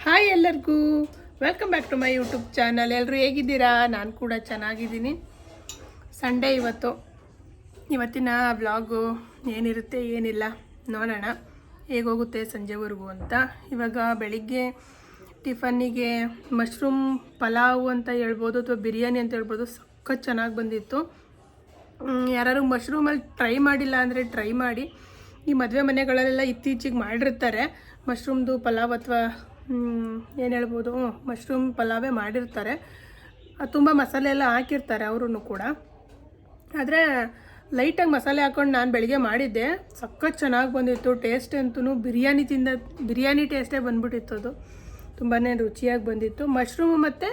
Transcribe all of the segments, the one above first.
Hi ಎಲ್ಲರಿಗೂ welcome back to my YouTube channel. ಎಲ್ಲರೂ ಹೇಗಿದ್ದೀರಾ? ನಾನು ಕೂಡ ಚೆನ್ನಾಗಿದ್ದೀನಿ. ಸಂಡೇ ಇವತ್ತಿನ ವ್ಲಾಗು ಏನಿರುತ್ತೆ ಏನಿಲ್ಲ ನೋಡೋಣ, ಹೇಗೋಗುತ್ತೆ ಸಂಜೆವರೆಗೂ ಅಂತ. ಇವಾಗ ಬೆಳಿಗ್ಗೆ ಟಿಫನ್ನಿಗೆ ಮಶ್ರೂಮ್ ಪಲಾವ್ ಅಂತ ಹೇಳ್ಬೋದು ಅಥವಾ ಬಿರಿಯಾನಿ ಅಂತ ಹೇಳ್ಬೋದು, ಸಖತ್ ಚೆನ್ನಾಗಿ ಬಂದಿತ್ತು. ಯಾರು ಮಶ್ರೂಮಲ್ಲಿ ಟ್ರೈ ಮಾಡಿಲ್ಲ ಅಂದರೆ ಟ್ರೈ ಮಾಡಿ. ಈ ಮದುವೆ ಮನೆಗಳಲ್ಲೆಲ್ಲ ಇತ್ತೀಚೆಗೆ ಮಾಡಿರ್ತಾರೆ ಮಶ್ರೂಮ್ದು ಪಲಾವ್, ಅಥವಾ ಏನು ಹೇಳ್ಬೋದು, ಮಶ್ರೂಮ್ ಪಲಾವೇ ಮಾಡಿರ್ತಾರೆ. ತುಂಬ ಮಸಾಲೆ ಎಲ್ಲ ಹಾಕಿರ್ತಾರೆ ಅವರು ಕೂಡ. ಆದರೆ ಲೈಟಾಗಿ ಮಸಾಲೆ ಹಾಕ್ಕೊಂಡು ನಾನು ಬೆಳಿಗ್ಗೆ ಮಾಡಿದ್ದೆ, ಸಖತ್ ಚೆನ್ನಾಗಿ ಬಂದಿತ್ತು. ಟೇಸ್ಟ್ ಅಂತೂ ಬಿರಿಯಾನಿ ಟೇಸ್ಟೇ ಬಂದ್ಬಿಟ್ಟಿತ್ತು. ಅದು ತುಂಬಾ ರುಚಿಯಾಗಿ ಬಂದಿತ್ತು. ಮಶ್ರೂಮು ಮತ್ತು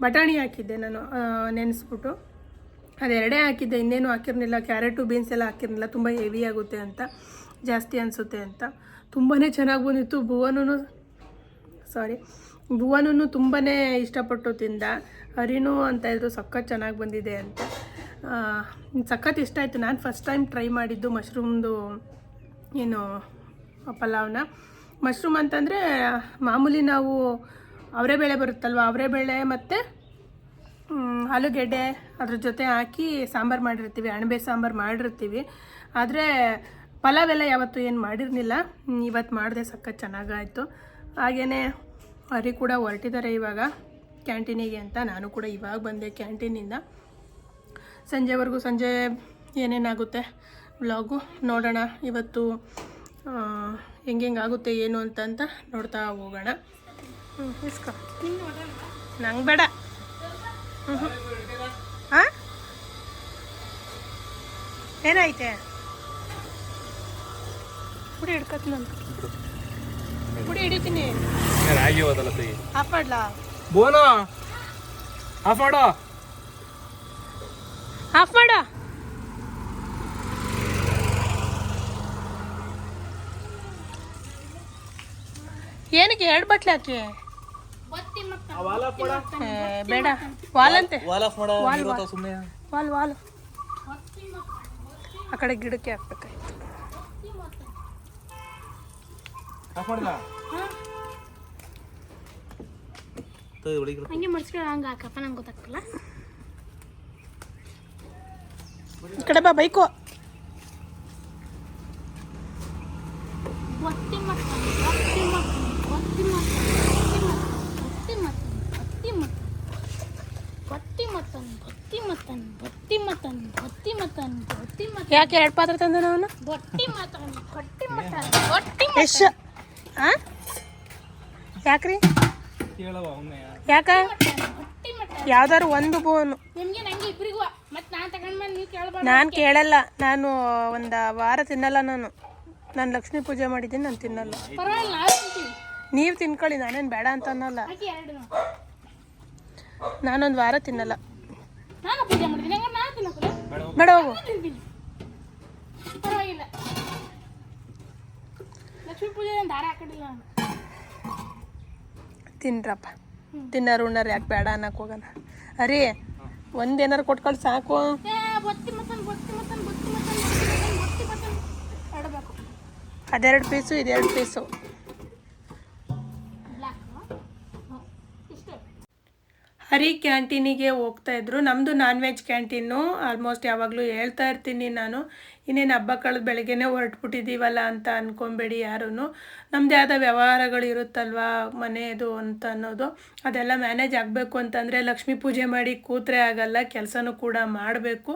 ಬಟಾಣಿ ಹಾಕಿದ್ದೆ ನಾನು ನೆನೆಸ್ಬಿಟ್ಟು, ಅದೆರಡೇ ಹಾಕಿದ್ದೆ, ಇನ್ನೇನು ಹಾಕಿರಲಿಲ್ಲ. ಕ್ಯಾರೆಟು ಬೀನ್ಸ್ ಎಲ್ಲ ಹಾಕಿರಲಿಲ್ಲ, ತುಂಬ ಹೆವಿ ಆಗುತ್ತೆ ಅಂತ, ಜಾಸ್ತಿ ಅನಿಸುತ್ತೆ ಅಂತ. ತುಂಬಾ ಚೆನ್ನಾಗಿ ಬಂದಿತ್ತು. ಭುವನೂ ತುಂಬಾ ಇಷ್ಟಪಟ್ಟು ತಿಂದ. ಹರಿನೂ ಅಂತ ಇದ್ರು ಸಖತ್ ಚೆನ್ನಾಗಿ ಬಂದಿದೆ ಅಂತ. ಸಖತ್ ಇಷ್ಟ ಆಯಿತು. ನಾನು ಫಸ್ಟ್ ಟೈಮ್ ಟ್ರೈ ಮಾಡಿದ್ದು ಮಶ್ರೂಮ್ದು ಪಲಾವ್ನ. ಮಶ್ರೂಮ್ ಅಂತಂದರೆ ಮಾಮೂಲಿ ನಾವು ಅವರೆಬೇಳೆ ಬರುತ್ತಲ್ವ, ಅವರೆಬೇಳೆ ಮತ್ತು ಆಲೂಗೆಡ್ಡೆ ಅದ್ರ ಜೊತೆ ಹಾಕಿ ಸಾಂಬಾರು ಮಾಡಿರ್ತೀವಿ, ಅಣಬೆ ಸಾಂಬಾರು ಮಾಡಿರ್ತೀವಿ. ಆದರೆ ಪಲಾವೆಲ್ಲ ಯಾವತ್ತೂ ಏನು ಮಾಡಿರಲಿಲ್ಲ, ಇವತ್ತು ಮಾಡಿದೆ, ಸಖತ್ ಚೆನ್ನಾಗಾಯಿತು. ಹಾಗೆಯೇ ಹರಿ ಕೂಡ ಹೊರಟಿದ್ದಾರೆ ಇವಾಗ ಕ್ಯಾಂಟೀನಿಗೆ ಅಂತ. ನಾನು ಕೂಡ ಇವಾಗ ಬಂದೆ ಕ್ಯಾಂಟೀನಿಂದ. ಸಂಜೆ ಏನೇನಾಗುತ್ತೆ ವ್ಲಾಗು ನೋಡೋಣ. ಇವತ್ತು ಹೆಂಗಾಗುತ್ತೆ ಏನು ಅಂತ ನೋಡ್ತಾ ಹೋಗೋಣ. ಇಸ್ಕೊ, ನಂಗೆ ಬೇಡ. ಹಾಂ, ಏನಾಯ್ತೆ? ಪುಡಿ ಹಿಡ್ಕತ್, ನಾನು ಪುಡಿ ಹಿಡಿತೀನಿ. ಆಫ್ ಮಾಡ್ಲಾ? ಆಫ್ ಮಾಡ. ಏನಕ್ಕೆ 2 ಬಟ್ಲೆ ಹಾಕಿ? ಬೇಡ, ವಾಲಂತೆ, ವಾಲ್ ಆ ಕಡೆ ಗಿಡಕ್ಕೆ ಹಾಕ್ಬೇಕಾಯ್ತು. ಹಂಗೆ ಮಡ್ಸ್ಕೊಂಡು ಹಂಗೆ ಹಾಕಪ್ಪ, ನಂಗೆ ಗೊತ್ತಾಗ್ತಿಲ್ಲ. ಈ ಕಡೆ ಬಾ, ಬೈಕು. ಯಾಕೆ 2 ಪಾತ್ರೆ ತಂದ ನಾನು? ಎಷ್ಟು? ಹಾಂ, ಯಾಕ್ರಿ? ಯಾಕ? ಯಾವ್ದಾರು ಒಂದು ಬೋನು ನಾನು ಕೇಳಲ್ಲ. ನಾನು ಒಂದು ವಾರ ತಿನ್ನಲ್ಲ. ನಾನು ಲಕ್ಷ್ಮೀ ಪೂಜೆ ಮಾಡಿದ್ದೀನಿ, ನಾನು ತಿನ್ನಲ್ಲ. ನೀವು ತಿನ್ಕೊಳ್ಳಿ, ನಾನೇನು ಬೇಡ ಅಂತ ಅನ್ನಲ್ಲ. ನಾನೊಂದು ವಾರ ತಿನ್ನಲ್ಲ. ಬೇಡ, ಹೋಗು. ತಿನ್ರಪ್ಪ, ತಿನ್ನೋರು ಉಣ್ಣಾರು, ಯಾಕೆ ಬೇಡ ಅನ್ನಕ್ಕೆ ಹೋಗೋಣ. ಅರಿ, ಒಂದೇನಾರು ಕೊಟ್ಕೊಂಡು ಸಾಕು. ಅದೆರಡು ಪೀಸು, ಇದೆರಡು ಪೀಸು. ಹರಿ ಕ್ಯಾಂಟೀನಿಗೆ ಹೋಗ್ತಾ ಇದ್ರು. ನಮ್ಮದು ನಾನ್ ವೆಜ್ ಕ್ಯಾಂಟೀನು. ಆಲ್ಮೋಸ್ಟ್ ಯಾವಾಗಲೂ ಹೇಳ್ತಾ ಇರ್ತೀನಿ ನಾನು, ಇನ್ನೇನು ಹಬ್ಬ ಕಳೆದ ಬೆಳಗ್ಗೆನೇ ಹೊರಟ್ಬಿಟ್ಟಿದ್ದೀವಲ್ಲ ಅಂತ ಅಂದ್ಕೊಬೇಡಿ ಯಾರೂ. ನಮ್ಮದೇ ಆದ ವ್ಯವಹಾರಗಳು ಇರುತ್ತಲ್ವ ಮನೆಯದು ಅಂತ ಅನ್ನೋದು, ಅದೆಲ್ಲ ಮ್ಯಾನೇಜ್ ಆಗಬೇಕು ಅಂತಂದರೆ ಲಕ್ಷ್ಮೀ ಪೂಜೆ ಮಾಡಿ ಕೂತ್ರೆ ಆಗಲ್ಲ, ಕೆಲಸನೂ ಕೂಡ ಮಾಡಬೇಕು.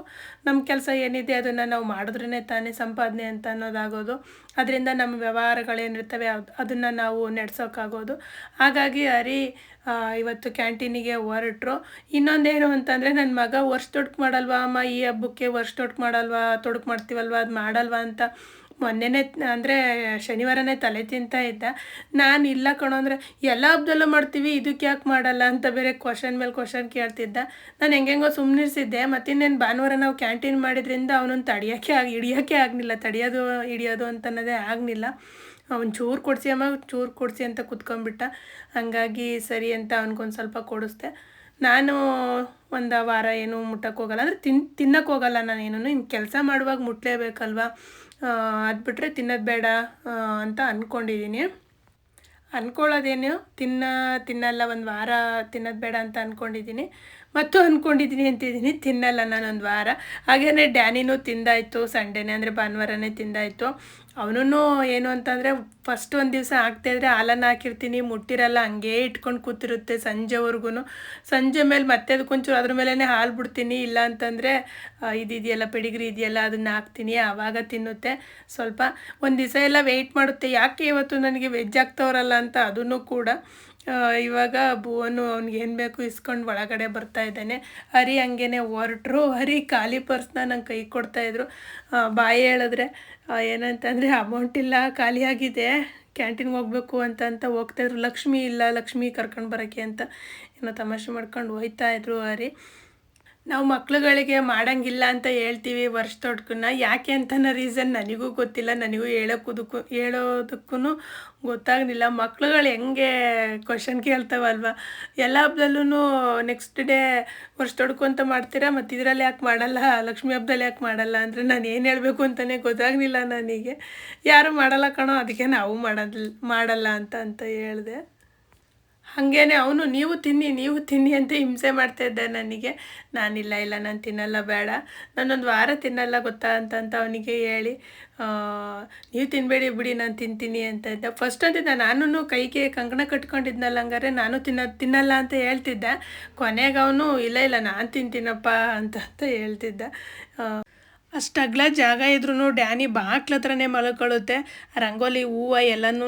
ನಮ್ಮ ಕೆಲಸ ಏನಿದೆ ಅದನ್ನು ನಾವು ಮಾಡಿದ್ರೇ ತಾನೇ ಸಂಪಾದನೆ ಅಂತ ಅನ್ನೋದಾಗೋದು. ಅದರಿಂದ ನಮ್ಮ ವ್ಯವಹಾರಗಳೇನಿರ್ತವೆ ಅದನ್ನು ನಾವು ನಡೆಸೋಕ್ಕಾಗೋದು. ಹಾಗಾಗಿ ಹರಿ ಇವತ್ತು ಕ್ಯಾಂಟೀನಿಗೆ ಹೊರಟರು. ಇನ್ನೊಂದೇನು ಅಂತಂದರೆ, ನನ್ನ ಮಗ ವರ್ಷ ತೊಡಕು ಮಾಡಲ್ವಾ ಅಮ್ಮ, ಈ ಹಬ್ಬಕ್ಕೆ ವರ್ಷ ತೊಡಕು ಮಾಡಲ್ವಾ, ತೊಡಕು ಮಾಡ್ತೀವಲ್ವ, ಅದು ಮಾಡಲ್ವಾ ಅಂತ ಮೊನ್ನೆನೇ ಅಂದರೆ ಶನಿವಾರನೇ ತಲೆ ತಿಂತಾ ಇದ್ದ. ನಾನು ಇಲ್ಲ ಕಣೋ ಅಂದರೆ, ಎಲ್ಲ ಹಬ್ಬದಲ್ಲೂ ಮಾಡ್ತೀವಿ, ಇದಕ್ಕೆ ಯಾಕೆ ಮಾಡಲ್ಲ ಅಂತ ಬೇರೆ ಕ್ವಶನ್ ಮೇಲೆ ಕ್ವಶನ್ ಕೇಳ್ತಿದ್ದ. ನಾನು ಹೆಂಗೆಂಗೋ ಸುಮ್ಮನಿಸಿದ್ದೆ. ಮತ್ತಿನ್ನೇನು ಭಾನುವಾರ ನಾವು ಕ್ಯಾಂಟೀನ್ ಮಾಡಿದ್ರಿಂದ ಅವನನ್ನು ಹಿಡಿಯೋಕ್ಕೆ ಆಗಲಿಲ್ಲ. ಹಿಡಿಯೋದು ಅಂತನ್ನೋದೇ ಆಗಲಿಲ್ಲ. ಅವ್ನು ಚೂರು ಕೊಡಿಸಿ ಅಮ್ಮ, ಚೂರು ಕೊಡಿಸಿ ಅಂತ ಕುತ್ಕೊಂಡ್ಬಿಟ್ಟ. ಹಾಗಾಗಿ ಸರಿ ಅಂತ ಅವ್ನಿಗೊಂದು ಸ್ವಲ್ಪ ಕೊಡಿಸ್ದೆ. ನಾನು ಒಂದು ವಾರ ಏನು ಮುಟ್ಟಕ್ಕೆ ಹೋಗಲ್ಲ, ಅಂದರೆ ತಿನ್ನಕ್ಕೆ ಹೋಗಲ್ಲ ನಾನೇನು. ಇನ್ನು ಕೆಲಸ ಮಾಡುವಾಗ ಮುಟ್ಟಲೇಬೇಕಲ್ವ, ಅದು ಬಿಟ್ಟರೆ ತಿನ್ನೋದು ಬೇಡ ಅಂತ ಅಂದ್ಕೊಂಡಿದ್ದೀನಿ. ಅಂದ್ಕೊಳ್ಳೋದೇನು ತಿನ್ನಲ್ಲ, ಒಂದು ವಾರ ತಿನ್ನೋದು ಬೇಡ ಅಂತ ಅಂದ್ಕೊಂಡಿದ್ದೀನಿ, ಮತ್ತು ಅಂದ್ಕೊಂಡಿದ್ದೀನಿ ಅಂತಿದ್ದೀನಿ ತಿನ್ನಲ್ಲ ನಾನೊಂದು ವಾರ. ಹಾಗೆಯೇ ಡ್ಯಾನಿನೂ ತಿಂದಾಯಿತು, ಸಂಡೇನೇ ಅಂದರೆ ಭಾನುವಾರನೇ ತಿಂದಾಯಿತು. ಅವನೂ ಏನು ಅಂತಂದರೆ ಫಸ್ಟ್ ಒಂದು ದಿವಸ ಹಾಕ್ತಾಯಿದ್ರೆ ಹಾಲನ್ನು ಹಾಕಿರ್ತೀನಿ, ಮುಟ್ಟಿರಲ್ಲ, ಹಂಗೇ ಇಟ್ಕೊಂಡು ಕೂತಿರುತ್ತೆ ಸಂಜೆವರೆಗೂ. ಸಂಜೆ ಮೇಲೆ ಮತ್ತೆ ಅದಕ್ಕೊಂಚೂರು ಅದ್ರ ಮೇಲೇ ಹಾಲು ಬಿಡ್ತೀನಿ, ಇಲ್ಲ ಅಂತಂದರೆ ಇದೆಯಲ್ಲ ಪೆಡಿಗ್ರಿ ಇದೆಯಲ್ಲ ಅದನ್ನು ಹಾಕ್ತೀನಿ, ಆವಾಗ ತಿನ್ನುತ್ತೆ. ಸ್ವಲ್ಪ ಒಂದು ದಿವಸ ಎಲ್ಲ ವೆಯ್ಟ್ ಮಾಡುತ್ತೆ, ಯಾಕೆ ಇವತ್ತು ನನಗೆ ವೆಜ್ ಆಗ್ತವ್ರಲ್ಲ ಅಂತ. ಅದನ್ನು ಕೂಡ ಇವಾಗ ಭುವನು ಅವ್ನಿಗೆ ಏನು ಬೇಕು ಇಸ್ಕೊಂಡು ಒಳಗಡೆ ಬರ್ತಾ ಇದ್ದಾನೆ. ಹರಿ ಹಂಗೇನೆ ಹೊರಟ್ರು. ಹರಿ ಖಾಲಿ ಪರ್ಸ್ನ ನಂಗೆ ಕೈ ಕೊಡ್ತಾಯಿದ್ರು. ಬಾಯಿ ಹೇಳಿದ್ರೆ ಏನಂತಂದರೆ ಅಮೌಂಟ್ ಇಲ್ಲ, ಖಾಲಿಯಾಗಿದೆ, ಕ್ಯಾಂಟೀನ್ಗೆ ಹೋಗ್ಬೇಕು ಅಂತ ಹೋಗ್ತಾಯಿದ್ರು. ಲಕ್ಷ್ಮಿ ಇಲ್ಲ, ಲಕ್ಷ್ಮಿ ಕರ್ಕೊಂಡು ಬರೋಕ್ಕೆ ಅಂತ ಏನೋ ತಮಾಷೆ ಮಾಡ್ಕೊಂಡು ಹೋಯ್ತಾಯಿದ್ರು ಹರಿ. ನಾವು ಮಕ್ಳುಗಳಿಗೆ ಮಾಡೋಂಗಿಲ್ಲ ಅಂತ ಹೇಳ್ತೀವಿ ವರ್ಷದೊಡ್ಕನ್ನ, ಯಾಕೆ ಅಂತನೋ ರೀಸನ್ ನನಗೂ ಗೊತ್ತಿಲ್ಲ, ನನಗೂ ಹೇಳೋದಕ್ಕೂ ಗೊತ್ತಾಗಲಿಲ್ಲ. ಮಕ್ಳುಗಳು ಹೆಂಗೆ ಕ್ವಶನ್ ಕೇಳ್ತಾವಲ್ವ, ಎಲ್ಲ ಹಬ್ಬದಲ್ಲೂ ನೆಕ್ಸ್ಟ್ ಡೇ ವರ್ಷದೊಡ್ಕು ಅಂತ ಮಾಡ್ತೀರಾ, ಮತ್ತು ಇದರಲ್ಲಿ ಯಾಕೆ ಮಾಡಲ್ಲ, ಲಕ್ಷ್ಮೀ ಹಬ್ಬದಲ್ಲಿ ಯಾಕೆ ಮಾಡಲ್ಲ ಅಂದರೆ ನಾನು ಏನು ಹೇಳಬೇಕು ಅಂತಲೇ ಗೊತ್ತಾಗಲಿಲ್ಲ ನನಗೆ. ಯಾರು ಮಾಡಲ್ಲ ಕಣೋ, ಅದಕ್ಕೆ ನಾವು ಮಾಡಲ್ಲ ಅಂತ ಹೇಳಿದೆ. ಹಾಗೇನೆ ಅವನು ನೀವು ತಿನ್ನಿ ಅಂತ ಹಿಂಸೆ ಮಾಡ್ತಾಯಿದ್ದೆ ನನಗೆ. ನಾನಿಲ್ಲ ನಾನು ತಿನ್ನಲ್ಲ, ಬೇಡ, ನಾನೊಂದು ವಾರ ತಿನ್ನಲ್ಲ ಗೊತ್ತಾ ಅಂತ ಅವನಿಗೆ ಹೇಳಿ, ನೀವು ತಿನ್ನಬೇಡಿ ಬಿಡಿ ನಾನು ತಿಂತೀನಿ ಅಂತ ಇದ್ದೆ. ಫಸ್ಟ್ ಅಂತಿದ್ದ, ನಾನು ಕೈಗೆ ಕಂಕಣ ಕಟ್ಕೊಂಡಿದ್ನಲ್ಲ, ಹಂಗಾರೆ ನಾನು ತಿನ್ನಲ್ಲ ಅಂತ ಹೇಳ್ತಿದ್ದೆ. ಕೊನೆಗೆ ಅವನು ಇಲ್ಲ ನಾನು ತಿಂತೀನಪ್ಪ ಅಂತ ಹೇಳ್ತಿದ್ದ. ಅಷ್ಟು ಅಗಲ ಜಾಗ ಇದ್ರೂ ಡ್ಯಾನಿ ಬಾಕ್ಲ ಹತ್ರನೇ ಮಲ್ಕೊಳ್ಳುತ್ತೆ. ರಂಗೋಲಿ ಹೂವು ಎಲ್ಲನೂ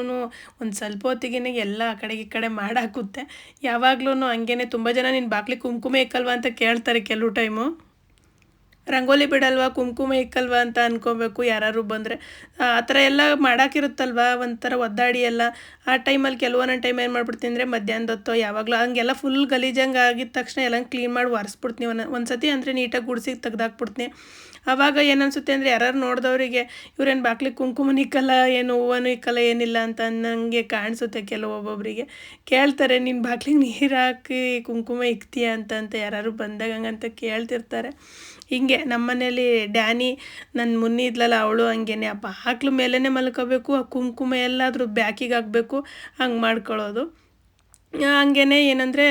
ಒಂದು ಸ್ವಲ್ಪ ಹೊತ್ತಿಗೆ ಎಲ್ಲ ಆ ಕಡೆಗೆ ಈ ಕಡೆ ಮಾಡಾಕುತ್ತೆ. ಯಾವಾಗ್ಲೂ ಹಂಗೇನೆ. ತುಂಬ ಜನ ನಿನ್ನ ಬಾಕ್ಲಿಗೆ ಕುಂಕುಮ ಇಕ್ಕಲ್ವಾ ಅಂತ ಕೇಳ್ತಾರೆ ಕೆಲವು ಟೈಮು. ರಂಗೋಲಿ ಬಿಡಲ್ವಾ, ಕುಂಕುಮ ಇಕ್ಕಲ್ವಾ ಅಂತ ಅನ್ಕೋಬೇಕು ಯಾರು ಬಂದರೆ. ಆ ಥರ ಎಲ್ಲ ಮಾಡೋಕ್ಕಿರುತ್ತಲ್ವ, ಒಂಥರ ಒದ್ದಾಡಿ ಎಲ್ಲ. ಆ ಟೈಮಲ್ಲಿ ಕೆಲವೊಂದೊಂದು ಟೈಮ್ ಏನು ಮಾಡ್ಬಿಡ್ತೀನಿ ಅಂದರೆ ಮಧ್ಯಾಹ್ನದ ಹೊತ್ತು ಯಾವಾಗಲೂ ಹಂಗೆಲ್ಲ ಫುಲ್ ಗಲೀಜಂಗೆ ಆಗಿದ ತಕ್ಷಣ ಎಲ್ಲ ಕ್ಲೀನ್ ಮಾಡಿ ಒರೆಸ್ಬಿಡ್ತೀನಿ. ಒಂದು ಸತಿ ಅಂದರೆ ನೀಟಾಗಿ ಗುಡಿಸಿ ತೆಗ್ದಾಕ್ಬಿಡ್ತೀನಿ. ಆವಾಗ ಏನನ್ಸುತ್ತೆ ಅಂದರೆ ಯಾರು ನೋಡಿದವರಿಗೆ ಇವ್ರೇನು ಬಾಕ್ಲಿಗೆ ಕುಂಕುಮನೂ ಇಕ್ಕಲ್ಲ, ಏನು ಹೂವನೂ ಇಕ್ಕಲ್ಲ, ಏನಿಲ್ಲ ಅಂತ ಅನ್ನಂಗೆ ಕಾಣಿಸುತ್ತೆ. ಕೆಲವೊಬ್ಬೊಬ್ಬರಿಗೆ ಕೇಳ್ತಾರೆ, ನಿನ್ನ ಬಾಕ್ಲಿಗೆ ನೀರು ಹಾಕಿ ಕುಂಕುಮ ಇಕ್ತೀಯ ಅಂತ ಯಾರು ಬಂದಾಗ ಹಂಗಂತ ಕೇಳ್ತಿರ್ತಾರೆ. ಹಿಂಗೆ ನಮ್ಮ ಮನೇಲಿ ಡ್ಯಾನಿ ನನ್ನ ಮುನ್ನಿ ಇದ್ಲಲ್ಲ ಅವಳು ಹಂಗೇನೆ, ಆ ಬಾಕ್ಲು ಮೇಲೇ ಮಲ್ಕೋಬೇಕು, ಆ ಕುಂಕುಮ ಎಲ್ಲಾದರೂ ಬ್ಯಾಕಿಗೆ ಹಾಕಬೇಕು, ಹಂಗೆ ಮಾಡ್ಕೊಳ್ಳೋದು. ಹಂಗೇ ಏನಂದರೆ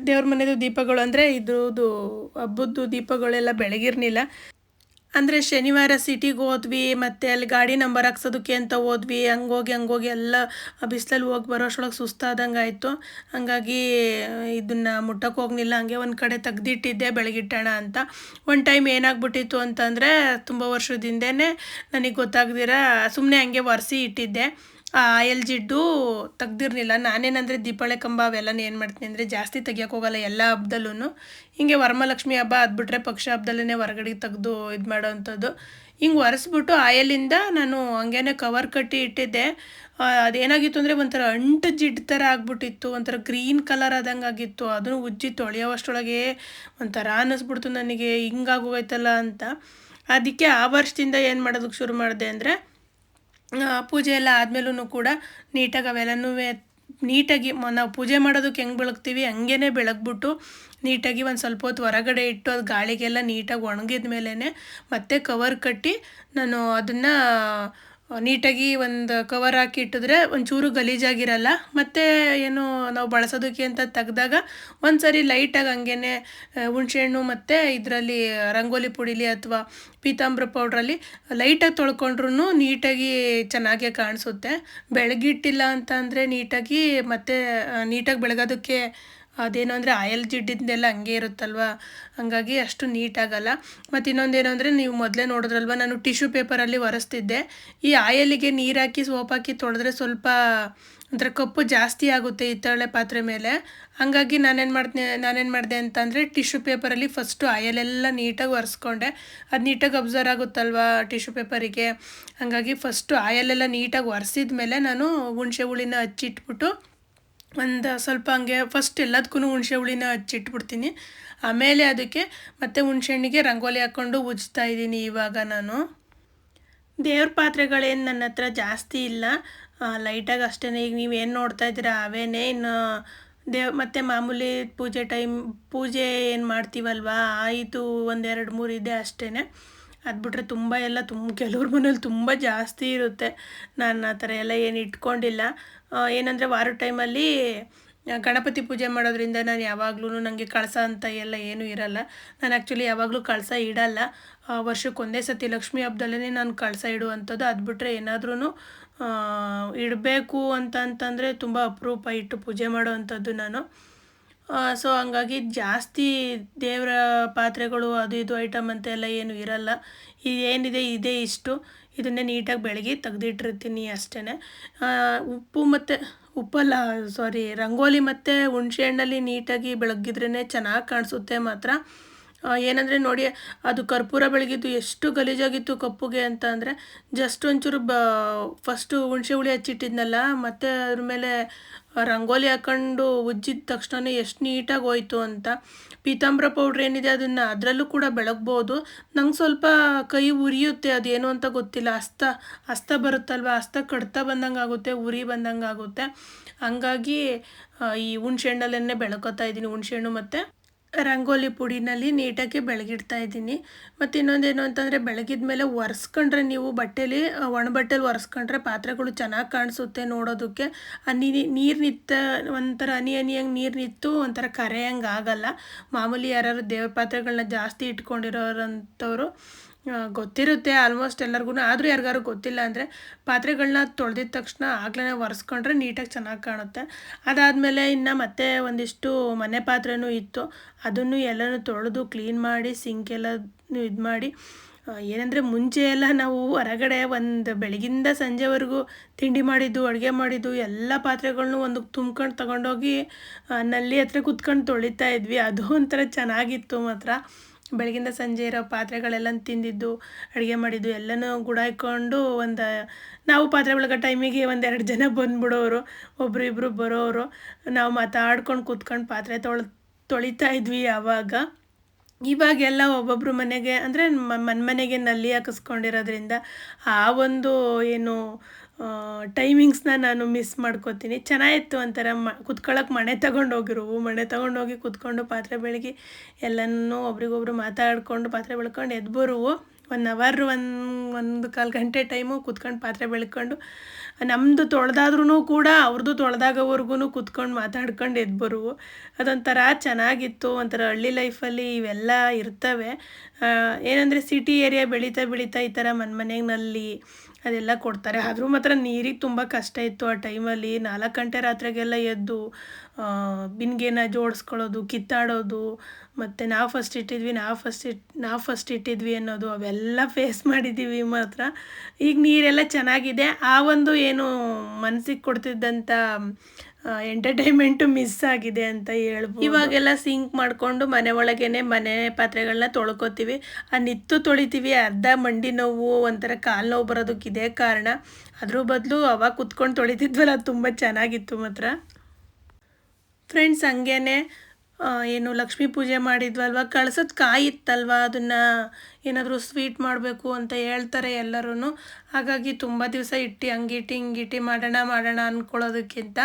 ದೇವ್ರ ಮನೆದು ದೀಪಗಳು ಅಂದರೆ ಇದ್ರದ್ದು ಹಬ್ಬದ್ದು ದೀಪಗಳೆಲ್ಲ ಬೆಳಗಿರ್ನಿಲ್ಲ. ಅಂದರೆ ಶನಿವಾರ ಸಿಟಿಗೆ ಹೋದ್ವಿ, ಮತ್ತು ಅಲ್ಲಿ ಗಾಡಿ ನಂಬರ್ ಹಾಕ್ಸೋದಕ್ಕೆ ಅಂತ ಹೋದ್ವಿ. ಹಂಗೋಗಿ ಎಲ್ಲ ಬಿಸಿಲಲ್ಲಿ ಹೋಗಿ ಬರೋಷ್ಟೊಳಗೆ ಸುಸ್ತಾದಂಗೆ ಆಯಿತು. ಹಾಗಾಗಿ ಇದನ್ನು ಮುಟ್ಟಕ್ಕೆ ಹೋಗಲಿಲ್ಲ, ಹಂಗೆ ಒಂದು ಕಡೆ ತೆಗ್ದಿಟ್ಟಿದ್ದೆ ಬೆಳಗಿಟ್ಟೋಣ ಅಂತ. ಒಂದು ಟೈಮ್ ಏನಾಗ್ಬಿಟ್ಟಿತ್ತು ಅಂತಂದರೆ, ತುಂಬ ವರ್ಷದಿಂದನೇ ನನಗೆ ಗೊತ್ತಾಗ್ದಿರ ಸುಮ್ಮನೆ ಹಂಗೆ ಒರೆಸಿ ಇಟ್ಟಿದ್ದೆ. ಆ ಆಯಲ್ ಜಿಡ್ಡು ತೆಗ್ದಿರ್ಲಿಲ್ಲ. ನಾನೇನಂದರೆ ದೀಪಾವಳಿ ಕಂಬ ಅವೆಲ್ಲನೂ ಏನು ಮಾಡ್ತೀನಿ ಅಂದರೆ ಜಾಸ್ತಿ ತೆಗಿಯೋಕೆ ಹೋಗಲ್ಲ ಎಲ್ಲ ಹಬ್ಬದಲ್ಲೂ. ಹಿಂಗೆ ವರಮಹಾಲಕ್ಷ್ಮಿ ಹಬ್ಬ ಅದ್ಬಿಟ್ರೆ ಪಕ್ಷ ಹಬ್ಬದಲ್ಲೇ ಹೊರಗಡೆ ತೆಗೆದು ಇದು ಮಾಡೋ ಅಂಥದ್ದು. ಹಿಂಗೆ ಒರೆಸ್ಬಿಟ್ಟು ಆಯಲಿಂದ ನಾನು ಹಂಗೇನೆ ಕವರ್ ಕಟ್ಟಿ ಇಟ್ಟಿದ್ದೆ. ಅದೇನಾಗಿತ್ತು ಅಂದರೆ ಒಂಥರ ಅಂಟು ಜಿಡ್ಡು ಥರ ಆಗ್ಬಿಟ್ಟಿತ್ತು, ಒಂಥರ ಗ್ರೀನ್ ಕಲರ್ ಆದಂಗೆ ಆಗಿತ್ತು. ಅದನ್ನು ಉಜ್ಜಿ ತೊಳೆಯೋವಷ್ಟರೊಳಗೆ ಒಂಥರ ಅನ್ನಿಸ್ಬಿಡ್ತು ನನಗೆ, ಹಿಂಗಾಗೋಯ್ತಲ್ಲ ಅಂತ. ಅದಕ್ಕೆ ಆ ವರ್ಷದಿಂದ ಏನು ಮಾಡೋದಕ್ಕೆ ಶುರು ಮಾಡಿದೆ ಅಂದರೆ, ಪೂಜೆ ಎಲ್ಲ ಆದಮೇಲೂ ಕೂಡ ನೀಟಾಗಿ ಅವೆಲ್ಲನೂ ನೀಟಾಗಿ ನಾವು ಪೂಜೆ ಮಾಡೋದಕ್ಕೆ ಹೆಂಗೆ ಬೆಳಗ್ತೀವಿ ಹಂಗೇ ಬೆಳಗ್ಬಿಟ್ಟು ನೀಟಾಗಿ ಒಂದು ಸ್ವಲ್ಪ ಹೊತ್ತು ಹೊರಗಡೆ ಇಟ್ಟು ಅದು ಗಾಳಿಗೆಲ್ಲ ನೀಟಾಗಿ ಒಣಗಿದ ಮೇಲೇ ಮತ್ತೆ ಕವರ್ ಕಟ್ಟಿ ನಾನು ಅದನ್ನು ನೀಟಾಗಿ ಒಂದು ಕವರ್ ಹಾಕಿ ಇಟ್ಟಿದ್ರೆ ಒಂಚೂರು ಗಲೀಜಾಗಿರಲ್ಲ. ಮತ್ತು ಏನು ನಾವು ಬಳಸೋದಕ್ಕೆ ಅಂತ ತೆಗ್ದಾಗ ಒಂದು ಸರಿ ಲೈಟಾಗಿ ಹಂಗೇ ಹುಣಸೆಹಣ್ಣು ಮತ್ತು ಇದರಲ್ಲಿ ರಂಗೋಲಿ ಪುಡಿಲಿ ಅಥವಾ ಪೀತಾಂಬರ ಪೌಡ್ರಲ್ಲಿ ಲೈಟಾಗಿ ತೊಳ್ಕೊಂಡ್ರೂ ನೀಟಾಗಿ ಚೆನ್ನಾಗೇ ಕಾಣಿಸುತ್ತೆ. ಬೆಳಗಿಟ್ಟಿಲ್ಲ ಅಂತ ಅಂದರೆ ನೀಟಾಗಿ ಮತ್ತು ನೀಟಾಗಿ ಬೆಳಗೋದಕ್ಕೆ ಅದೇನು ಅಂದರೆ ಆಯಲ್ ಜಿಡ್ಡಿಂದೆಲ್ಲ ಹಂಗೆ ಇರುತ್ತಲ್ವ, ಹಾಗಾಗಿ ಅಷ್ಟು ನೀಟಾಗಲ್ಲ. ಮತ್ತು ಇನ್ನೊಂದೇನು ಅಂದರೆ, ನೀವು ಮೊದಲೇ ನೋಡಿದ್ರಲ್ವ ನಾನು ಟಿಶ್ಯೂ ಪೇಪರಲ್ಲಿ ಒರೆಸ್ತಿದ್ದೆ. ಈ ಆಯಲಿಗೆ ನೀರು ಹಾಕಿ ಸೋಪ್ ಹಾಕಿ ತೊಳೆದ್ರೆ ಸ್ವಲ್ಪ ಒಂಥರ ಕಪ್ಪು ಜಾಸ್ತಿ ಆಗುತ್ತೆ ಹಿತ್ತಾಳೆ ಪಾತ್ರೆ ಮೇಲೆ. ಹಾಗಾಗಿ ನಾನೇನು ಮಾಡಿದೆ ಅಂತಂದರೆ ಟಿಶ್ಯೂ ಪೇಪರಲ್ಲಿ ಫಸ್ಟು ಆಯಲೆಲ್ಲ ನೀಟಾಗಿ ಒರೆಸ್ಕೊಂಡೆ. ಅದು ನೀಟಾಗಿ ಅಬ್ಸರ್ವ್ ಆಗುತ್ತಲ್ವ ಟಿಶ್ಯೂ ಪೇಪರಿಗೆ, ಹಾಗಾಗಿ ಫಸ್ಟು ಆಯಲೆಲ್ಲ ನೀಟಾಗಿ ಒರೆಸಿದ ಮೇಲೆ ನಾನು ಹುಣಸೆ ಹುಳಿನ ಹಚ್ಚಿಟ್ಬಿಟ್ಟು ಒಂದು ಸ್ವಲ್ಪ ಹಂಗೆ ಫಸ್ಟ್ ಎಲ್ಲದಕ್ಕೂ ಹುಣಸೆ ಹುಳಿನ ಹಚ್ಚಿಟ್ಬಿಡ್ತೀನಿ. ಆಮೇಲೆ ಅದಕ್ಕೆ ಮತ್ತೆ ಹುಣಸೆಹಣ್ಣಿಗೆ ರಂಗೋಲಿ ಹಾಕ್ಕೊಂಡು ಉಜ್ತಾ ಇದ್ದೀನಿ. ಇವಾಗ ನಾನು ದೇವ್ರ ಪಾತ್ರೆಗಳೇನು ನನ್ನ ಹತ್ರ ಜಾಸ್ತಿ ಇಲ್ಲ, ಲೈಟಾಗಿ ಅಷ್ಟೇ. ಈಗ ನೀವೇನು ನೋಡ್ತಾ ಇದ್ದೀರಾ ಅವೇನೇ. ಇನ್ನು ಮತ್ತು ಮಾಮೂಲಿ ಪೂಜೆ ಏನು ಮಾಡ್ತೀವಲ್ವ, ಇದು 1 2 3 ಇದೆ ಅಷ್ಟೇ. ಅದು ಬಿಟ್ಟರೆ ತುಂಬ ಎಲ್ಲ ಕೆಲವ್ರ ಮನೇಲಿ ತುಂಬ ಜಾಸ್ತಿ ಇರುತ್ತೆ. ನಾನು ಆ ಥರ ಎಲ್ಲ ಏನು ಇಟ್ಕೊಂಡಿಲ್ಲ. ಏನಂದರೆ ವಾರದ ಟೈಮಲ್ಲಿ ಗಣಪತಿ ಪೂಜೆ ಮಾಡೋದ್ರಿಂದ ನಾನು ಯಾವಾಗ್ಲೂ ನನಗೆ ಕಳಸ ಅಂತ ಎಲ್ಲ ಏನೂ ಇರಲ್ಲ. ನಾನು ಆ್ಯಕ್ಚುಲಿ ಯಾವಾಗಲೂ ಕಳಸ ಇಡಲ್ಲ. ವರ್ಷಕ್ಕೆ ಒಂದೇ ಸತಿ ಲಕ್ಷ್ಮೀ ಹಬ್ಬದಲ್ಲೇ ನಾನು ಕಳಸ ಇಡುವಂಥದ್ದು. ಅದು ಬಿಟ್ಟರೆ ಏನಾದ್ರೂ ಇಡಬೇಕು ಅಂತಂತಂದರೆ ತುಂಬ ಅಪರೂಪ ಇಟ್ಟು ಪೂಜೆ ಮಾಡೋವಂಥದ್ದು ನಾನು. ಸೊ ಹಂಗಾಗಿ ಜಾಸ್ತಿ ದೇವರ ಪಾತ್ರೆಗಳು ಅದು ಇದು ಐಟಮ್ ಅಂತ ಎಲ್ಲ ಏನು ಇರಲ್ಲ. ಏನಿದೆ ಇದೇ ಇಷ್ಟು. ಇದನ್ನೇ ನೀಟಾಗಿ ಬೆಳಗ್ಗೆ ತೆಗೆದಿಟ್ಟಿರ್ತೀನಿ ಅಷ್ಟೇ. ಉಪ್ಪು ಮತ್ತು ಉಪ್ಪಲ್ಲ ಸಾರಿ ರಂಗೋಲಿ ಮತ್ತು ಹುಣಸೆ ಹಣ್ಣಲ್ಲಿ ನೀಟಾಗಿ ಬೆಳಗಿದ್ರೇ ಚೆನ್ನಾಗಿ ಕಾಣಿಸುತ್ತೆ ಮಾತ್ರ. ಏನಂದರೆ ನೋಡಿ, ಅದು ಕರ್ಪೂರ ಬೆಳಗಿದ್ದು ಎಷ್ಟು ಗಲೀಜಾಗಿತ್ತು ಕಪ್ಪುಗೆ ಅಂತ ಅಂದರೆ, ಜಸ್ಟ್ ಒಂಚೂರು ಫಸ್ಟು ಹುಣಸೆ ಹುಳಿ ಹಚ್ಚಿಟ್ಟಿದ್ನಲ್ಲ, ಮತ್ತು ಅದ್ರ ಮೇಲೆ ರಂಗೋಲಿ ಹಾಕ್ಕೊಂಡು ಉಜ್ಜಿದ ತಕ್ಷಣ ಎಷ್ಟು ನೀಟಾಗಿ ಹೋಯ್ತು ಅಂತ. ಪೀತಾಂಬರ ಪೌಡ್ರ್ ಏನಿದೆ ಅದನ್ನು ಅದರಲ್ಲೂ ಕೂಡ ಬೆಳಗ್ಬೋದು. ನಂಗೆ ಸ್ವಲ್ಪ ಕೈ ಉರಿಯುತ್ತೆ, ಅದೇನು ಅಂತ ಗೊತ್ತಿಲ್ಲ. ಹಸ್ತ ಬರುತ್ತಲ್ವ, ಹಸ್ತ ಕಡ್ತಾ ಬಂದಂಗೆ ಆಗುತ್ತೆ, ಉರಿ ಬಂದಂಗೆ ಆಗುತ್ತೆ. ಹಂಗಾಗಿ ಈ ಹುಣ್ಸೆ ಹಣ್ಣಲ್ಲೇ ಬೆಳಕೋತಾ ಇದ್ದೀನಿ. ಹುಣ್ಸೆ ಹಣ್ಣು ಮತ್ತು ರಂಗೋಲಿ ಪುಡಿನಲ್ಲಿ ನೀಟಾಗಿ ಬೆಳಗಿಡ್ತಾ ಇದ್ದೀನಿ. ಮತ್ತು ಇನ್ನೊಂದೇನು ಅಂತಂದರೆ, ಬೆಳಗಿದ ಮೇಲೆ ಒರೆಸ್ಕೊಂಡ್ರೆ ನೀವು ಬಟ್ಟೆಲಿ ಒಣ ಬಟ್ಟೆಲಿ ಒರೆಸ್ಕೊಂಡ್ರೆ ಪಾತ್ರೆಗಳು ಚೆನ್ನಾಗಿ ಕಾಣಿಸುತ್ತೆ ನೋಡೋದಕ್ಕೆ. ನೀರು ನಿತ್ತ ಒಂಥರ ಹನಿಯಂಗೆ ನೀರು ನಿತ್ತು ಒಂಥರ ಕರೆಯಂಗೆ ಆಗಲ್ಲ. ಮಾಮೂಲಿ ಯಾರು ದೇವ್ರ ಪಾತ್ರೆಗಳನ್ನ ಜಾಸ್ತಿ ಇಟ್ಕೊಂಡಿರೋರಂಥವ್ರು ಗೊತ್ತಿರುತ್ತೆ ಆಲ್ಮೋಸ್ಟ್ ಎಲ್ಲರಿಗೂ. ಆದರೂ ಯಾರಿಗಾರು ಗೊತ್ತಿಲ್ಲ ಅಂದರೆ ಪಾತ್ರೆಗಳನ್ನ ತೊಳೆದಿದ ತಕ್ಷಣ ಆಗಲೇ ಒರೆಸ್ಕೊಂಡ್ರೆ ನೀಟಾಗಿ ಚೆನ್ನಾಗಿ ಕಾಣುತ್ತೆ. ಅದಾದಮೇಲೆ ಇನ್ನು ಮತ್ತೆ ಒಂದಿಷ್ಟು ಮನೆ ಪಾತ್ರೆನೂ ಇತ್ತು, ಅದನ್ನು ಎಲ್ಲನೂ ತೊಳೆದು ಕ್ಲೀನ್ ಮಾಡಿ ಸಿಂಕೆಲ್ಲ ಇದು ಮಾಡಿ. ಏನಂದರೆ ಮುಂಚೆ ಎಲ್ಲ ನಾವು ಹೊರಗಡೆ ಒಂದು ಬೆಳಗಿಂದ ಸಂಜೆವರೆಗೂ ತಿಂಡಿ ಮಾಡಿದ್ದು, ಅಡುಗೆ ಮಾಡಿದ್ದು ಎಲ್ಲ ಪಾತ್ರೆಗಳ್ನೂ ಒಂದು ತುಂಬ್ಕೊಂಡು ತಗೊಂಡೋಗಿ ನಲ್ಲಿ ಹತ್ರ ಕುತ್ಕೊಂಡು ತೊಳಿತಾ ಇದ್ವಿ. ಅದು ಒಂಥರ ಚೆನ್ನಾಗಿತ್ತು ಮಾತ್ರ. ಬೆಳಗಿಂದ ಸಂಜೆ ಇರೋ ಪಾತ್ರೆಗಳೆಲ್ಲ ತಿಂದಿದ್ದು, ಅಡುಗೆ ಮಾಡಿದ್ದು ಎಲ್ಲನೂ ಗುಡಾಯ್ಕೊಂಡು ನಾವು ಪಾತ್ರೆ ಬೆಳಗೋ ಟೈಮಿಗೆ 1-2 ಜನ ಬಂದುಬಿಡೋರು, ಒಬ್ಬರು ಇಬ್ಬರು ಬರೋರು. ನಾವು ಮಾತಾಡ್ಕೊಂಡು ಕೂತ್ಕೊಂಡು ಪಾತ್ರೆ ತೊಳಿತಾ ಇದ್ವಿ ಆವಾಗ. ಇವಾಗೆಲ್ಲ ಒಬ್ಬೊಬ್ಬರು ಮನೆಗೆ ಅಂದರೆ ಮನೆಗೆ ನಲ್ಲಿ ಹಾಕಿಸ್ಕೊಂಡಿರೋದ್ರಿಂದ ಆ ಒಂದು ಏನು ಟೈಮಿಂಗ್ಸ್ನ ನಾನು ಮಿಸ್ ಮಾಡ್ಕೋತೀನಿ. ಚೆನ್ನಾಗಿತ್ತು ಒಂಥರ ಕುತ್ಕೊಳ್ಳೋಕೆ ಮಣೆ ತೊಗೊಂಡೋಗಿ ಕೂತ್ಕೊಂಡು ಪಾತ್ರೆ ಬೆಳಗಿ ಎಲ್ಲನೂ ಒಬ್ರಿಗೊಬ್ರು ಮಾತಾಡಿಕೊಂಡು ಪಾತ್ರೆ ಬೆಳ್ಕೊಂಡು ಎದ್ದು ಬರುವು. 1 ಅವರ್ 1-1.25 ಗಂಟೆ ಟೈಮು ಕೂತ್ಕೊಂಡು ಪಾತ್ರೆ ಬೆಳ್ಕೊಂಡು ನಮ್ಮದು ತೊಳೆದಾದ್ರೂ ಕೂಡ ಅವ್ರದ್ದು ತೊಳೆದಾಗೋವರೆಗೂ ಕೂತ್ಕೊಂಡು ಮಾತಾಡ್ಕೊಂಡು ಎದ್ದು ಬರುವು. ಅದೊಂಥರ ಚೆನ್ನಾಗಿತ್ತು. ಒಂಥರ ಹಳ್ಳಿ ಲೈಫಲ್ಲಿ ಇವೆಲ್ಲ ಇರ್ತವೆ. ಏನಂದರೆ ಸಿಟಿ ಏರಿಯಾ ಬೆಳೀತಾ ಈ ಥರ ಮನೆಗೆ ನಲ್ಲಿ ಅದೆಲ್ಲ ಕೊಡ್ತಾರೆ. ಆದರೂ ಮಾತ್ರ ನೀರಿಗೆ ತುಂಬ ಕಷ್ಟ ಇತ್ತು ಆ ಟೈಮಲ್ಲಿ. 4 ಗಂಟೆ ರಾತ್ರಿಗೆಲ್ಲ ಎದ್ದು ಬಿನ್ಗೆನ ಜೋಡಿಸ್ಕೊಳ್ಳೋದು, ಕಿತ್ತಾಡೋದು, ಮತ್ತು ನಾವು ಫಸ್ಟ್ ಇಟ್ಟಿದ್ವಿ ಅನ್ನೋದು ಅವೆಲ್ಲ ಫೇಸ್ ಮಾಡಿದ್ದೀವಿ ಮಾತ್ರ. ಈಗ ನೀರೆಲ್ಲ ಚೆನ್ನಾಗಿದೆ. ಆ ಒಂದು ಏನು ಮನಸ್ಸಿಗೆ ಕೊಡ್ತಿದ್ದಂಥ ಎಂಟರ್ಟೈನ್ಮೆಂಟು ಮಿಸ್ ಆಗಿದೆ ಅಂತ ಹೇಳ್ಬೋದು. ಇವಾಗೆಲ್ಲ ಸಿಂಕ್ ಮಾಡಿಕೊಂಡು ಮನೆ ಒಳಗೇ ಮನೆ ಪಾತ್ರೆಗಳನ್ನ ತೊಳ್ಕೊತೀವಿ. ನಿತ್ತು ತೊಳಿತೀವಿ, ಅರ್ಧ ಮಂಡಿ ನೋವು ಒಂಥರ ಕಾಲು ನೋವು ಬರೋದಕ್ಕೆ ಇದೇ ಕಾರಣ. ಅದ್ರ ಬದಲು ಅವಾಗ ಕುತ್ಕೊಂಡು ತೊಳಿತಿದ್ವಲ್ಲ, ಅದು ತುಂಬ ಚೆನ್ನಾಗಿತ್ತು ಮಾತ್ರ. ಫ್ರೆಂಡ್ಸ್, ಹಂಗೇ ಏನು ಲಕ್ಷ್ಮೀ ಪೂಜೆ ಮಾಡಿದ್ವಲ್ವ, ಕಳ್ಸೋದು ಕಾಯಿ ಇತ್ತಲ್ವ, ಅದನ್ನು ಏನಾದರೂ ಸ್ವೀಟ್ ಮಾಡಬೇಕು ಅಂತ ಹೇಳ್ತಾರೆ ಎಲ್ಲರೂ. ಹಾಗಾಗಿ ತುಂಬ ದಿವಸ ಹಿಂಗಿಟ್ಟು ಮಾಡೋಣ ಅಂದ್ಕೊಳ್ಳೋದಕ್ಕಿಂತ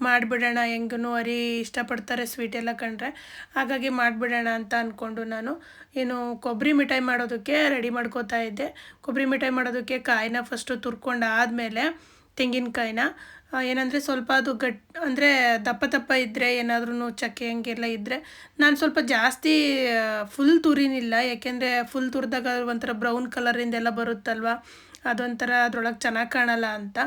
ಮಾಡಿಬಿಡೋಣ, ಹೆಂಗೂ ಅರಿ ಇಷ್ಟಪಡ್ತಾರೆ ಸ್ವೀಟ್ ಎಲ್ಲ ಕಂಡ್ರೆ, ಹಾಗಾಗಿ ಮಾಡಿಬಿಡೋಣ ಅಂತ ಅಂದ್ಕೊಂಡು ನಾನು ಏನು ಕೊಬ್ಬರಿ ಮಿಠಾಯಿ ಮಾಡೋದಕ್ಕೆ ರೆಡಿ ಮಾಡ್ಕೋತಾ ಇದ್ದೆ. ಕೊಬ್ಬರಿ ಮಿಠಾಯಿ ಮಾಡೋದಕ್ಕೆ ಕಾಯಿನ ಫಸ್ಟು ತುರ್ಕೊಂಡು ಆದಮೇಲೆ ತೆಂಗಿನಕಾಯಿನ ಏನಂದರೆ ಸ್ವಲ್ಪ ಅದು ಅಂದರೆ ದಪ್ಪ ಇದ್ದರೆ ಏನಾದ್ರೂ ಚಕ್ಕೆ ಹಂಗೆಲ್ಲ ಇದ್ದರೆ ನಾನು ಸ್ವಲ್ಪ ಜಾಸ್ತಿ ಫುಲ್ ತುರಿನಿಲ್ಲ. ಯಾಕೆಂದರೆ ಫುಲ್ ತುರಿದಾಗ ಒಂಥರ ಬ್ರೌನ್ ಕಲರಿಂದೆಲ್ಲ ಬರುತ್ತಲ್ವ, ಅದೊಂಥರ ಅದ್ರೊಳಗೆ ಚೆನ್ನಾಗಿ ಕಾಣಲ್ಲ ಅಂತ.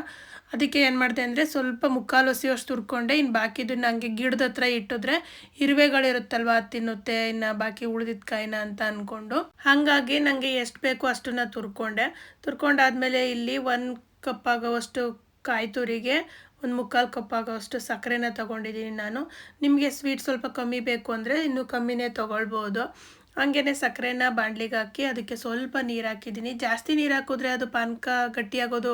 ಅದಕ್ಕೆ ಏನು ಮಾಡಿದೆ ಅಂದರೆ ಸ್ವಲ್ಪ 3/4 ಒಸಿಯಷ್ಟು ತುರ್ಕೊಂಡೆ. ಇನ್ನು ಬಾಕಿದನ್ನು ಹಂಗೆ ಗಿಡದ ಹತ್ರ ಇಟ್ಟಿದ್ರೆ ಇರುವೆಗಳಿರುತ್ತಲ್ವ, ಅದು ತಿನ್ನುತ್ತೆ ಇನ್ನು ಬಾಕಿ ಉಳಿದಿದ್ದ ಕಾಯಿನ ಅಂತ ಅಂದ್ಕೊಂಡು. ಹಾಗಾಗಿ ನನಗೆ ಎಷ್ಟು ಬೇಕೋ ಅಷ್ಟನ್ನು ತುರ್ಕೊಂಡಾದ್ಮೇಲೆ ಇಲ್ಲಿ 1 ಕಪ್ ಆಗೋವಷ್ಟು ಕಾಯಿ ತುರಿಗೆ 1/4 ಕಪ್ ಆಗೋವಷ್ಟು ಸಕ್ಕರೆನ ತೊಗೊಂಡಿದ್ದೀನಿ ನಾನು. ನಿಮಗೆ ಸ್ವೀಟ್ ಸ್ವಲ್ಪ ಕಮ್ಮಿ ಬೇಕು ಅಂದರೆ ಇನ್ನೂ ಕಮ್ಮಿನೇ ತೊಗೊಳ್ಬೋದು. ಹಂಗೇ ಸಕ್ಕರೆನ ಬಾಣಲಿಗೆ ಹಾಕಿ ಅದಕ್ಕೆ ಸ್ವಲ್ಪ ನೀರು ಹಾಕಿದ್ದೀನಿ. ಜಾಸ್ತಿ ನೀರು ಹಾಕಿದ್ರೆ ಅದು ಪಾನಕ ಗಟ್ಟಿಯಾಗೋದು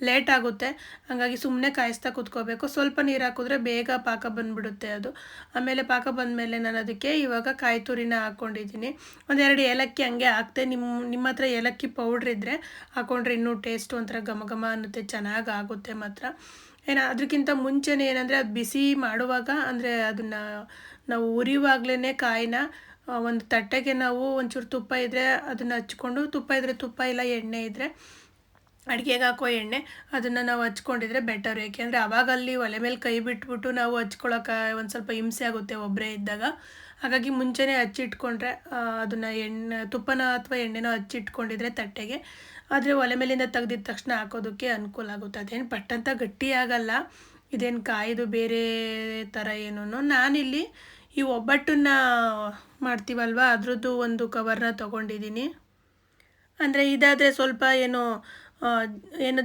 ಲೇಟ್ ಆಗುತ್ತೆ, ಹಾಗಾಗಿ ಸುಮ್ಮನೆ ಕಾಯಿಸ್ತಾ ಕೂತ್ಕೋಬೇಕು. ಸ್ವಲ್ಪ ನೀರು ಹಾಕಿದ್ರೆ ಬೇಗ ಪಾಕ ಬಂದುಬಿಡುತ್ತೆ ಅದು. ಆಮೇಲೆ ಪಾಕ ಬಂದಮೇಲೆ ನಾನು ಅದಕ್ಕೆ ಇವಾಗ ಕಾಯಿ ತುರಿನ ಹಾಕ್ಕೊಂಡಿದ್ದೀನಿ. 1-2 ಏಲಕ್ಕಿ ಹಂಗೆ ಹಾಕ್ತೆ. ನಿಮ್ಮ ಹತ್ರ ಏಲಕ್ಕಿ ಪೌಡ್ರ್ ಇದ್ದರೆ ಹಾಕ್ಕೊಂಡ್ರೆ ಇನ್ನೂ ಟೇಸ್ಟ್ ಒಂಥರ ಘಮ ಅನ್ನುತ್ತೆ, ಚೆನ್ನಾಗಿ ಆಗುತ್ತೆ ಮಾತ್ರ. ಅದಕ್ಕಿಂತ ಮುಂಚೆನೇ ಏನಂದರೆ ಅದು ಬಿಸಿ ಮಾಡುವಾಗ ಅಂದರೆ ಅದನ್ನು ನಾವು ಉರಿಯುವಾಗಲೇ ಕಾಯಿನ ಒಂದು ತಟ್ಟೆಗೆ ನಾವು ಒಂಚೂರು ತುಪ್ಪ ಇದ್ದರೆ ಅದನ್ನು ಹಚ್ಕೊಂಡು, ತುಪ್ಪ ಇದ್ದರೆ ತುಪ್ಪ, ಇಲ್ಲ ಎಣ್ಣೆ ಇದ್ದರೆ ಅಡುಗೆಗೆ ಹಾಕೋ ಎಣ್ಣೆ, ಅದನ್ನು ನಾವು ಹಚ್ಕೊಂಡಿದ್ರೆ ಬೆಟರ್. ಏಕೆಂದರೆ ಆವಾಗ ಅಲ್ಲಿ ಒಲೆ ಮೇಲೆ ಕೈ ಬಿಟ್ಬಿಟ್ಟು ನಾವು ಹಚ್ಕೊಳಕ್ಕೆ ಒಂದು ಸ್ವಲ್ಪ ಹಿಂಸೆ ಆಗುತ್ತೆ ಒಬ್ಬರೇ ಇದ್ದಾಗ. ಹಾಗಾಗಿ ಮುಂಚೆನೇ ಹಚ್ಚಿಟ್ಕೊಂಡ್ರೆ ಅದನ್ನು ತುಪ್ಪನ ಅಥವಾ ಎಣ್ಣೆನೋ ಹಚ್ಚಿಟ್ಕೊಂಡಿದ್ರೆ ತಟ್ಟೆಗೆ, ಆದರೆ ಒಲೆ ಮೇಲಿಂದ ತೆಗ್ದಿದ ತಕ್ಷಣ ಹಾಕೋದಕ್ಕೆ ಅನುಕೂಲ ಆಗುತ್ತೆ. ಅದೇನು ಪಟ್ಟಂತ ಗಟ್ಟಿ ಆಗಲ್ಲ, ಇದೇನು ಕಾಯ್ದು ಬೇರೆ ಥರ ಏನೂ. ನಾನಿಲ್ಲಿ ಈ ಒಬ್ಬಟ್ಟನ್ನ ಮಾಡ್ತೀವಲ್ವ ಅದ್ರದ್ದು ಒಂದು ಕವರ್ನ ತೊಗೊಂಡಿದ್ದೀನಿ. ಅಂದರೆ ಇದಾದರೆ ಸ್ವಲ್ಪ ಏನು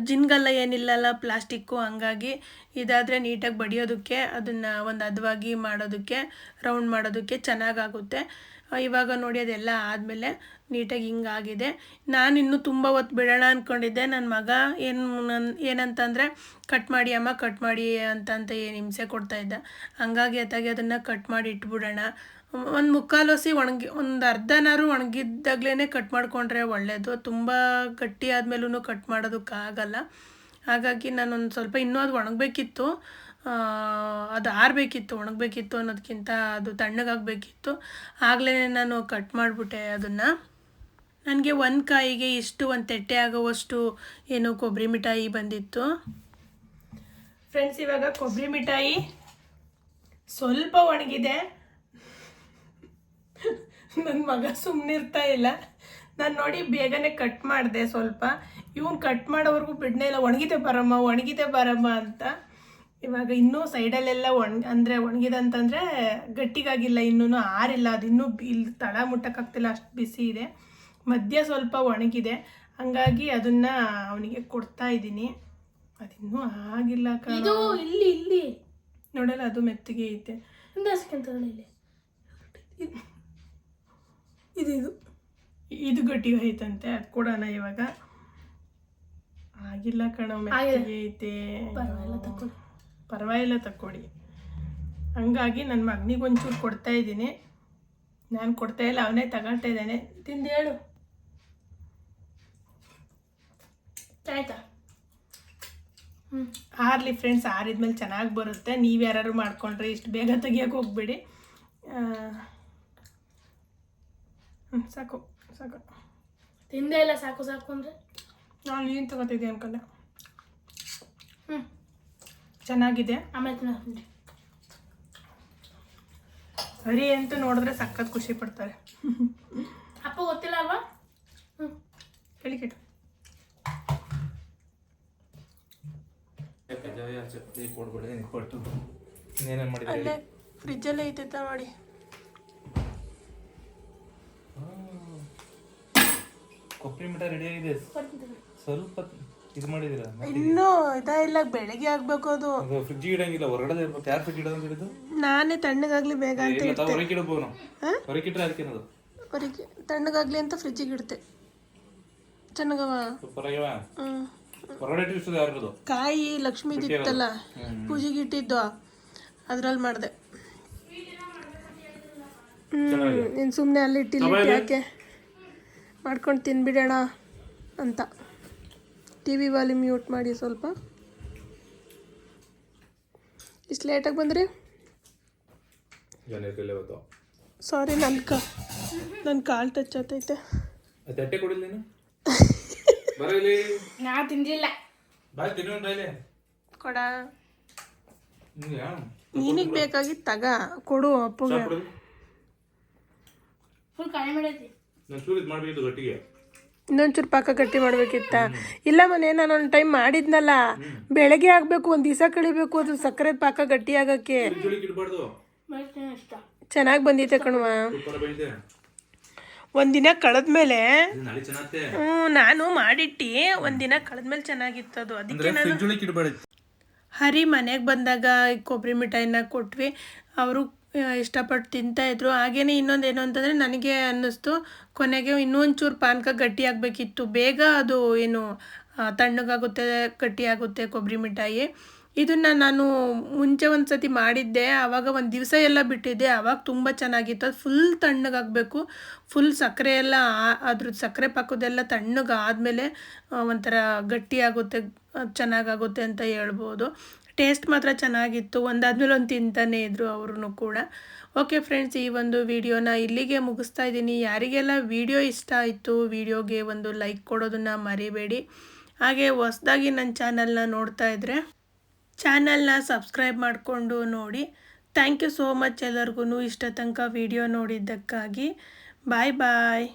ಜಿನ್ಗಲ್ಲ, ಏನಿಲ್ಲಲ್ಲ, ಪ್ಲಾಸ್ಟಿಕ್ಕು. ಹಂಗಾಗಿ ಇದಾದರೆ ನೀಟಾಗಿ ಬಡಿಯೋದಕ್ಕೆ, ಅದನ್ನು ಒಂದು ಹದವಾಗಿ ಮಾಡೋದಕ್ಕೆ, ರೌಂಡ್ ಮಾಡೋದಕ್ಕೆ ಚೆನ್ನಾಗಾಗುತ್ತೆ. ಇವಾಗ ನೋಡಿ ಅದೆಲ್ಲ ಆದಮೇಲೆ ನೀಟಾಗಿ ಹಿಂಗಾಗಿದೆ. ನಾನು ಇನ್ನೂ ತುಂಬ ಹೊತ್ತು ಬಿಡೋಣ ಅಂದ್ಕೊಂಡಿದ್ದೆ. ನನ್ನ ಮಗ ಏನಂತಂದರೆ ಕಟ್ ಮಾಡಿ ಅಮ್ಮ, ಕಟ್ ಮಾಡಿ ಅಂತ ಏನು ಹಿಂಸೆ ಕೊಡ್ತಾಯಿದ್ದ. ಹಂಗಾಗಿ ಅತ್ತಾಗೆ ಅದನ್ನು ಕಟ್ ಮಾಡಿ ಇಟ್ಬಿಡೋಣ. ಒಂದು ಮುಕ್ಕಾಲು ಹಸಿ ಒಂದು ಅರ್ಧನಾರು ಒಣಗಿದ್ದಾಗಲೇ ಕಟ್ ಮಾಡಿಕೊಂಡ್ರೆ ಒಳ್ಳೆಯದು. ತುಂಬ ಗಟ್ಟಿ ಆದಮೇಲೂ ಕಟ್ ಮಾಡೋದಕ್ಕಾಗಲ್ಲ. ಹಾಗಾಗಿ ನಾನೊಂದು ಸ್ವಲ್ಪ ಇನ್ನೂ ಅದು ಒಣಗಬೇಕಿತ್ತು, ಅದು ಆರಬೇಕಿತ್ತು. ಒಣಗಬೇಕಿತ್ತು ಅನ್ನೋದಕ್ಕಿಂತ ಅದು ತಣ್ಣಗಾಗಬೇಕಿತ್ತು. ಆಗಲೇ ನಾನು ಕಟ್ ಮಾಡಿಬಿಟ್ಟೆ ಅದನ್ನು. ನನಗೆ ಒಂದು ಕಾಯಿಗೆ ಒಂದು ತೆಟ್ಟೆ ಆಗೋವಷ್ಟು ಏನು ಕೊಬ್ಬರಿ ಮಿಠಾಯಿ ಬಂದಿತ್ತು. ಫ್ರೆಂಡ್ಸ್, ಇವಾಗ ಕೊಬ್ಬರಿ ಮಿಠಾಯಿ ಸ್ವಲ್ಪ ಒಣಗಿದೆ. ನನ್ನ ಮಗ ಸುಮ್ಮನಿರ್ತಾ ಇಲ್ಲ. ನಾನು ನೋಡಿ ಬೇಗನೆ ಕಟ್ ಮಾಡಿದೆ ಸ್ವಲ್ಪ. ಇವನು ಕಟ್ ಮಾಡೋವರೆಗೂ ಬಿಡನೇ ಇಲ್ಲ, ಒಣಗಿದೆ ಬರಮ್ಮ ಅಂತ. ಇವಾಗ ಇನ್ನೂ ಸೈಡಲ್ಲೆಲ್ಲ ಅಂದರೆ ಒಣಗಿದೆ ಅಂತಂದರೆ ಗಟ್ಟಿಗಾಗಿಲ್ಲ, ಇನ್ನೂ ಆರಿಲ್ಲ. ಅದು ಇನ್ನೂ ಇಲ್ಲಿ ತಳ ಮುಟ್ಟಕ್ಕಾಗ್ತಿಲ್ಲ, ಅಷ್ಟು ಬಿಸಿ ಇದೆ. ಮಧ್ಯ ಸ್ವಲ್ಪ ಒಣಗಿದೆ, ಹಂಗಾಗಿ ಅದನ್ನು ಅವನಿಗೆ ಕೊಡ್ತಾ ಇದ್ದೀನಿ. ಅದಿನ್ನೂ ಆಗಿಲ್ಲ ಇದು ಇಲ್ಲಿ ನೋಡಲ್ಲ, ಅದು ಮೆತ್ತಿಗೆ ಐತೆ. ಇದು ಗಟ್ಟಿ ಐತಂತೆ, ಅದು ಕೊಡೋಣ ಇವಾಗ. ಆಗಿಲ್ಲ ಕಣೋ, ಮೆತ್ತಿಗೆ ಐತೆ. ಪರವಾಗಿಲ್ಲ ತಕ್ಕೊಡಿ. ಹಂಗಾಗಿ ನನ್ನ ಮಗನಿಗೆ ಒಂಚೂರು ಕೊಡ್ತಾ ಇದ್ದೀನಿ. ನಾನು ಕೊಡ್ತಾ ಇಲ್ಲ, ಅವನೇ ತಗೊಳ್ತಾ ಇದ್ದಾನೆ. ತಿಂದು ಹೇಳು. ಆಯ್ತಾ? ಆರಲಿ ಫ್ರೆಂಡ್ಸ್, ಆರಿದ್ಮೇಲೆ ಚೆನ್ನಾಗಿ ಬರುತ್ತೆ. ನೀವು ಯಾರು ಮಾಡ್ಕೊಂಡ್ರೆ ಇಷ್ಟು ಬೇಗ ತೆಗಿಯೋಕೆ ಹೋಗ್ಬೇಡಿ. ಸಾಕು ತಿಂದೇ ಇಲ್ಲ, ಸಾಕು ಅಂದರೆ ನಾನು ಏನು ತಗೋತಿದ್ದೆ ಅನ್ಕೊಂಡೆ. ಚೆನ್ನಾಗಿದೆ. ಆಮೇಲೆ ಹರಿ ಅಂತೂ ನೋಡಿದ್ರೆ ಸಖತ್ ಖುಷಿ ಪಡ್ತಾರೆ. ಅಪ್ಪ ಗೊತ್ತಿಲ್ಲ ಅಲ್ವಾ? ಹೇಳಿಕೆಟ್ಟು ಅಲ್ಲೇ ಫ್ರಿಜ್ಜಲ್ಲೇ ಐತೈತ ನೋಡಿ. ಕೊಬ್ಬರಿ ಮಿಠಾಯಿ ರೆಡಿ ಆಗಿದೆ. ಸ್ವಲ್ಪ ಇದು ಮಾಡಿದಿರ ಇನ್ನೂ ಇಲ್ಲ, ಬೆಳಗ್ಗೆ ಆಗ್ಬೇಕು. ಅದು ಫ್ರಿಜ್ ಇಡಂಗಿಲ್ಲ, ಹೊರಗಡೆ ಇರ್ಬೇಕು. ಯಾರು ಫ್ರಿಜ್ ಇಡೋದು ಹೇಳಿದ್ದು? ನಾನೇ ತಣ್ಣಗಾಗ್ಲಿ ಬೇಗ ಅಂತ ಹೊರಗೆ ಇಡಬಹುದು. ಹೊರಗೆ ಇಟ್ಟರೆ ಅದಕ್ಕೆ ಹೊರಗೆ ತಣ್ಣಗಾಗ್ಲಿ ಅಂತ ಫ್ರಿಜ್ಜಿಗೆ ಇಡ್ತೆ. ಚೆನ್ನಾಗವ. ಹೊರಗಡೆ ಇಟ್ಟಿರ್ತದೆ ಯಾರದು? ಕಾಯಿ ಲಕ್ಷ್ಮೀದಿತ್ತಲ್ಲ, ಪೂಜೆಗೆ ಇಟ್ಟಿದ್ದು, ಅದ್ರಲ್ಲಿ ಮಾಡಿದೆ. ನೀನು ಸುಮ್ಮನೆ ಅಲ್ಲಿ ಇಟ್ಟಿಲ್ಲ, ಯಾಕೆ ಮಾಡ್ಕೊಂಡು ತಿನ್ಬಿಡೋಣ ಅಂತ. ಟಿ ವಿ ವಾಲ್ಯೂಮ್ ಮ್ಯೂಟ್ ಮಾಡಿ ಸ್ವಲ್ಪ. ಇಷ್ಟು ಲೇಟಾಗಿ ಬಂದ್ರಿ? ಸಾರಿ, ನನ್ನ ಕಾಲು ಟಚ್ ಆಗ್ತೈತೆ. ನಾ ತಿಂದಿಲ್ಲ. ಕೊಡ, ನಿನಗೆ ಬೇಕಾಗಿತ್ತು ತಗ, ಕೊಡು ಅಪ್ಪಗೆ. ಫುಲ್ ಕಾಯಿ ಮಾಡೈತಿ. ಇನ್ನೊಂಚೂರು ಪಾಕ ಗಟ್ಟಿ ಮಾಡ್ಬೇಕಿತ್ತ? ಇಲ್ಲ ಮನೆ, ನಾನು ಒಂದು ಟೈಮ್ ಮಾಡಿದ್ನಲ್ಲ, ಬೆಳಗ್ಗೆ ಆಗಬೇಕು, ಒಂದು ದಿವಸ ಕಳಿಬೇಕು ಅದು ಸಕ್ಕರೆ ಪಾಕ ಗಟ್ಟಿ ಆಗಕ್ಕೆ. ಚೆನ್ನಾಗಿ ಬಂದಿತ್ತೆ ಕಣವ. ಒಂದಿನ ಕಳೆದ್ಮೇಲೆ ನಾನು ಮಾಡಿಟ್ಟು ಒಂದಿನ ಕಳೆದ್ಮೇಲೆ ಚೆನ್ನಾಗಿತ್ತು ಅದು. ಅದಕ್ಕೆ ನಾನು ಹರಿ ಮನೆಗೆ ಬಂದಾಗ ಕೊಬ್ಬರಿ ಮಿಠಾಯಿನ ಕೊಟ್ವಿ. ಅವರು ಇಷ್ಟಪಟ್ಟು ತಿಂತಾಯಿದ್ರು. ಹಾಗೇನೆ ಇನ್ನೊಂದೇನು ಅಂತಂದರೆ ನನಗೆ ಅನ್ನಿಸ್ತು ಕೊನೆಗೆ ಇನ್ನೊಂಚೂರು ಪಾನಕ ಗಟ್ಟಿ ಆಗಬೇಕಿತ್ತು. ಬೇಗ ಅದು ಏನು ತಣ್ಣಗಾಗುತ್ತೆ, ಗಟ್ಟಿಯಾಗುತ್ತೆ ಕೊಬ್ಬರಿ ಮಿಠಾಯಿ. ಇದನ್ನು ನಾನು ಮುಂಚೆ ಒಂದು ಸತಿ ಮಾಡಿದ್ದೆ, ಆವಾಗ ಒಂದು ದಿವಸ ಎಲ್ಲ ಬಿಟ್ಟಿದ್ದೆ. ಆವಾಗ ತುಂಬ ಚೆನ್ನಾಗಿತ್ತು. ಅದು ಫುಲ್ ತಣ್ಣಗಾಗಬೇಕು. ಫುಲ್ ಸಕ್ಕರೆ ಎಲ್ಲ ಅದ್ರದ್ದು ಸಕ್ಕರೆ ಪಾಕದೆಲ್ಲ ತಣ್ಣಗಾದಮೇಲೆ ಒಂಥರ ಗಟ್ಟಿಯಾಗುತ್ತೆ, ಚೆನ್ನಾಗಾಗುತ್ತೆ ಅಂತ ಹೇಳ್ಬೋದು. ಟೇಸ್ಟ್ ಮಾತ್ರ ಚೆನ್ನಾಗಿತ್ತು. ಒಂದಾದ್ಮೇಲೆ ಒಂದು ತಿಂತಾನೇ ಇದ್ದರು ಅವ್ರೂ ಕೂಡ. ಓಕೆ ಫ್ರೆಂಡ್ಸ್, ಈ ಒಂದು ವಿಡಿಯೋನ ಇಲ್ಲಿಗೆ ಮುಗಿಸ್ತಾ ಇದ್ದೀನಿ. ಯಾರಿಗೆಲ್ಲ ವಿಡಿಯೋ ಇಷ್ಟ ಆಯಿತು ವಿಡಿಯೋಗೆ ಒಂದು ಲೈಕ್ ಕೊಡೋದನ್ನು ಮರಿಬೇಡಿ. ಹಾಗೆ ಹೊಸ್ದಾಗಿ ನನ್ನ ಚಾನಲ್ನ ನೋಡ್ತಾ ಇದ್ದರೆ ಚಾನಲ್ನ ಸಬ್ಸ್ಕ್ರೈಬ್ ಮಾಡಿಕೊಂಡು ನೋಡಿ. ಥ್ಯಾಂಕ್ ಯು ಸೋ ಮಚ್ ಎಲ್ಲರಿಗೂ ಇಷ್ಟ ತನಕ ವಿಡಿಯೋ ನೋಡಿದ್ದಕ್ಕಾಗಿ. ಬಾಯ್ ಬಾಯ್.